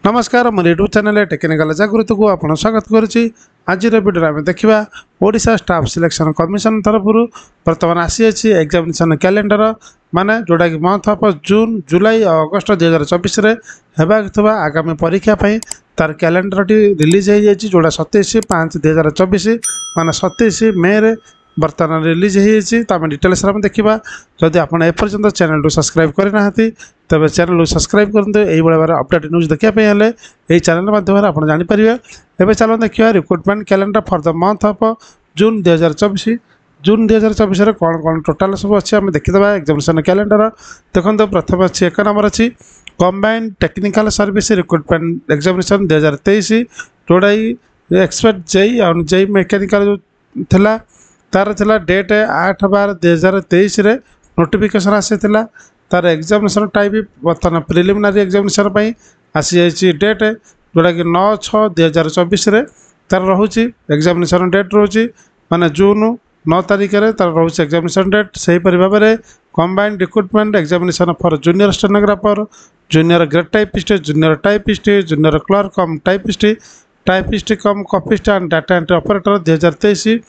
नमस्कार मोर YouTube channel technical जागृत को आपन स्वागत करुच्ची। आज वीडियो आम देखा ओडिशा स्टाफ सिलेक्शन कमिशन तरफ बर्तमान आसी एग्जामिनेशन कैलेंडर माने जोड़ा कि मंथ ऑफ जून जुलाई और अगस्ट 2024 होगा आगामी परीक्षा तार कैलेंडर टी रिलीज हो जाए जोड़ा 27/5/2024 माने 27 मे रे बर्तमान रिलीज हो डिटेल्स देखा। जदि आप एपर्यंत चैनल को सब्सक्राइब करना तब चैनल को सब्सक्राइब करूँ यही भाव अपडेट न्यूज देखापी यही चैनल माध्यम आप जापर। एवं चलो देखिए recruitment calendar for the month of June 2024 जून 2024 कौन कौन टोटाल सब अच्छे आम देखीदा एग्जामिनेशन कैलेंडर देखो। प्रथम अच्छी एक नंबर अच्छी combined technical service recruitment examination 2023 जोड़ा एक्सपर्ट जेई और जेई मेकानिकल जो थिला तार थिला डेट 8/12/2023 नोटिफिकेशन आसी तार एग्जामिनेशन टाइप बर्तमान प्रिलिमिनारी एग्जामिनेशन आसी जाइए डेट जोड़ा कि 9/6/2024 तार रोचे एग्जामिनेशन डेट रोचे माने जून 9 तारिख में तार रोचे एग्जामिनेशन डेट से भाव में combined recruitment examination for junior stenographer junior grade typist junior clerk cum typist cum copyist and data entry operator 2023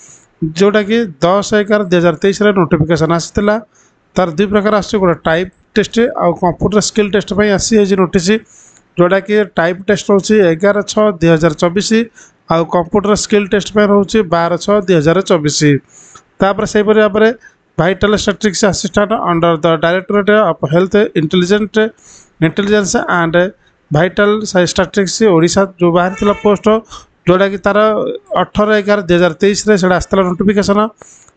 जोटा कि 10/11/2023 नोटिफिकेशन आसाला। तार दुई प्रकार आस टाइप टेस्ट आउ कंप्यूटर स्किल टेस्ट आसी नोटिस जोटा कि टाइप टेस्ट रोचे 11/6/2024 आउ कंप्यूटर स्किल टेस्ट रोचे 12/6/2024। तापर से भाव में vital statistics assistant under the directorate of health intelligence and vital statistics Odisha जो बाहर पोस्ट जोड़ा कि तार 18/11/2023 से आसला नोटिफिकेशन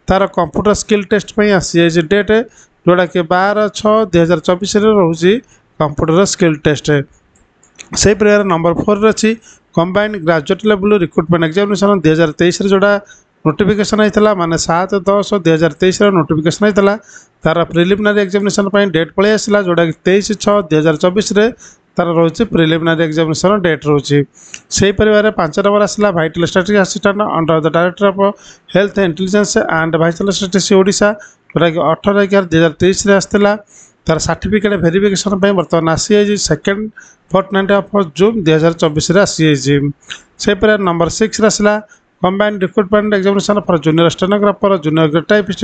तार कंप्यूटर स्किल टेस्ट आसी जाए डेट जोड़ा कि 12/6/2024 रोचे कंप्यूटर स्किल टेस्ट। से प्रकार नंबर 4 अच्छी combined graduate level recruitment examination 2023 जोड़ा नोटिफिकेशन होता माने 7/10/2023 नोटिफिकेशन होता तार प्रिलिमिनारी एग्जामिनेशन डेट पलि आसला जोड़ा कि 23/6/2024 तार रोचे प्रिलिमिनारी एग्जामिनेशन डेट रोचे। से परिवार 5 नंबर आसला vital statistics assistant under the director of health intelligence and vital statistics Odisha जोड़ा कि 18/11/2023 आसला तार सर्टिफिकेट वेरिफिकेशन बर्तमान आसी सेकेंड फोर्टनाइट ऑफ जून 2024 आसी। से प्रकार नंबर 6 आसला combined recruitment examination for junior stenographer junior typist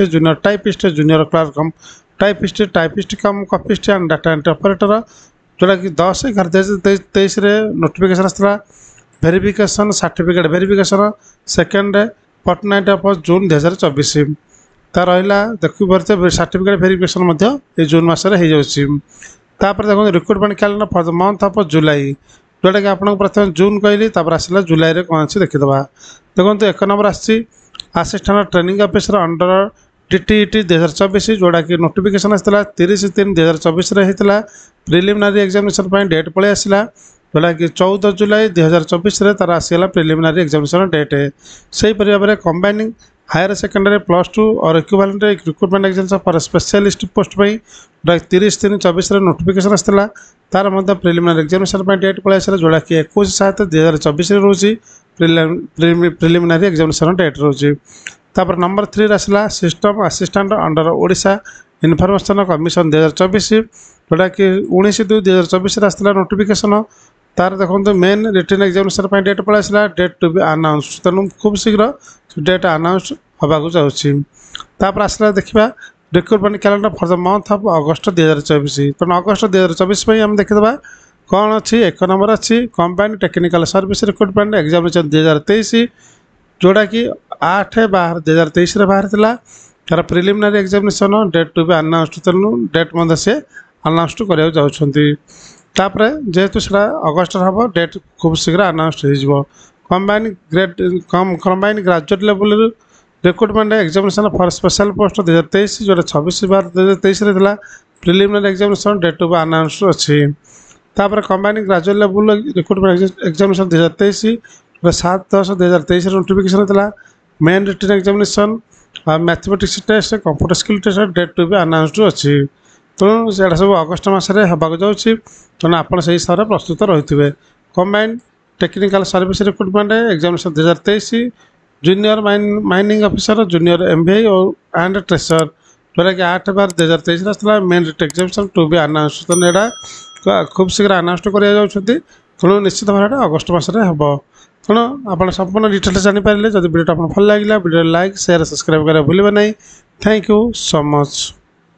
junior clerk cum typist cum copyist and data entry operator जोड़ा कि 10/11/2023 नोटिफिकेशन आसला verification certificate verification second fortnight of June 2024 तार रहा देखिए सर्टिफिकेट वेरिफिकेशन जून मसरे हो जापर। देखो recruitment calendar for the month of July जोटा कि आपको प्रथम जून कहली आसला जुलाई में कौन अच्छी देखीदा। देखो एक number assistant training officer under DTET 2024 जोड़ा कि नोटिफिकेशन आसला 30/3/2024 होता प्रिलिमिनारी एग्जामिनेशन डेट पलि आसला जोड़ा कि 14 जुलाई 2024 तार आसीगला प्रिलिमिनारी एग्जामिनेशन डेट। से भाव में कंबाइनिंग हायर सेकेंडरी +2 और equivalent recruitment examination for specialist post 30/3/24 notification आसला तार प्रिलिमिनारी एग्जामिनेशन डेट पलि आसला जोड़ा कि 21/7/2024 रोचे प्रिलिमिनारी एग्जामिनेशन डेट रोचे। तापर नंबर 3 आसला system assistant under Odisha information commission 2024 जोटा कि 19/2/2024 आसला नोटिफिकेशन तार देखो मेन रिटन एग्जामिनेशन डेट पलि आसला डेट टू बी अनाउंस तेणु खूब शीघ्र डेट अनाउंस होगा जाऊँगी। आसला देखा recruitment calendar for the month of August 2024 तेणु अगस्ट 2024 आम देखीदा कौन अच्छी एक नंबर अच्छी combined technical service recruitment examination 2023 जोड़ा कि 8/12/2023 बाहर तार preliminary examination date to be announce तेणु डेट से अनाउंस कराया जापर जेहेतु से अगस्ट हम डेट खूब शीघ्र अनाउंस हो। Combined graduate level recruitment examination for special post 2023 जोड़ा 26/12/2023 होता preliminary examination date to be announce अच्छी। तापर combined graduate level recruitment examination 2023 7/10/2023 notification होता main written examination mathematics test computer skill test date to be announce अच्छी तेणु से सब August मसरे होगा जाऊँगी तेणु आपड़ से हिसाब से प्रस्तुत रही थे। Combined technical service recruitment examination 2023 junior mining officer junior MVI और एंड ट्रेसर जोटा कि 8/12/2023 आसला main written examination to be announce तेणु यहाँ खूब शीघ्र अनाउंस कर तेणु निश्चित भाव अगस्ट मसरे हम तेणु आप संपूर्ण डिटेल्स जानीपारे जब वीडियो आप भल लगे वीडियो लाइक शेयर सब्सक्राइब करा भूलें नहीं। Thank you so much.